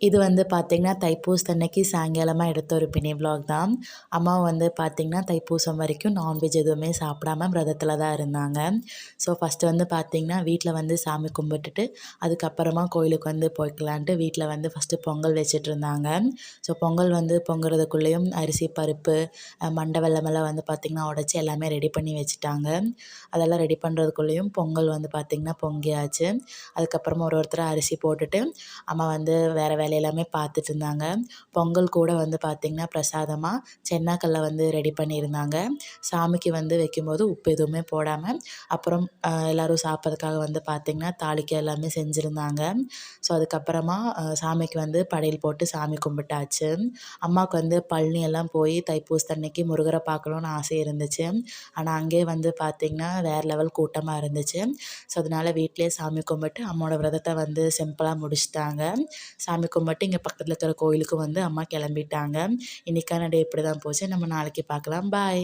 இது வந்து பார்த்திங்கன்னா, தைப்பூசத்தன்னைக்கு சாயங்காலமா எடுத்த ஒரு மினி விளாக் தான். அம்மா வந்து பார்த்திங்கன்னா, தைப்பூசம் வரைக்கும் நான்வெஜ் எதுவுமே சாப்பிடாம விரதத்தில தான் இருந்தாங்க. ஸோ ஃபஸ்ட்டு வந்து பார்த்திங்கன்னா, வீட்ல வந்து சாமி கும்பிட்டுட்டு, அதுக்கப்புறமா கோயிலுக்கு வந்து போய்க்கலான்ட்டு வீட்ல வந்து ஃபஸ்ட்டு பொங்கல் வச்சுட்ருந்தாங்க. ஸோ பொங்கல் வந்து பொங்குறதுக்குள்ளேயும் அரிசி, பருப்பு, மண்டை வெல்லமெல்லாம் வந்து பார்த்திங்கன்னா, உடைச்சு எல்லாமே ரெடி பண்ணி வச்சுட்டாங்க. அதெல்லாம் ரெடி பண்ணுறதுக்குள்ளேயும் பொங்கல் வந்து பார்த்திங்கன்னா, பொங்கியாச்சு. அதுக்கப்புறமா ஒருத்தரா அரிசி போட்டுட்டு, அம்மா வந்து வேறு வேலை எல்லாமே பார்த்துட்ருந்தாங்க. பொங்கல் கூட வந்து பார்த்திங்கன்னா, பிரசாதமா சென்னாக்கல்ல வந்து ரெடி பண்ணியிருந்தாங்க. சாமிக்கு வந்து வைக்கும்போது உப்பு எதுவுமே போடாம, அப்புறம் எல்லோரும் சாப்பிட்றதுக்காக வந்து பார்த்திங்கன்னா, தாளிக்க எல்லாமே செஞ்சுருந்தாங்க. ஸோ அதுக்கப்புறமா சாமிக்கு வந்து படையல் போட்டு சாமி கும்பிட்டாச்சு. அம்மாவுக்கு வந்து பழனி எல்லாம் போய் தைப்பூசத்தன்னைக்கு முருகரை பார்க்கணுன்னு ஆசை இருந்துச்சு. ஆனா அங்கேயே வந்து பார்த்திங்கன்னா, வேறு லெவல் கூட்டமா இருந்துச்சு. ஸோ அதனால வீட்டிலேயே சாமி கும்பிட்டு அம்மாவோட விரதத்த வந்து சிம்பிளா முடிச்சுட்டாங்க. சாமி கும்பிட்டு இங்கே பக்கத்தில் இருக்கிற கோயிலுக்கு வந்து அம்மா கிளம்பிட்டாங்க. இன்றைக்கான டே இப்படி தான் போச்சு. நம்ம நாளைக்கு பார்க்கலாம். பாய்.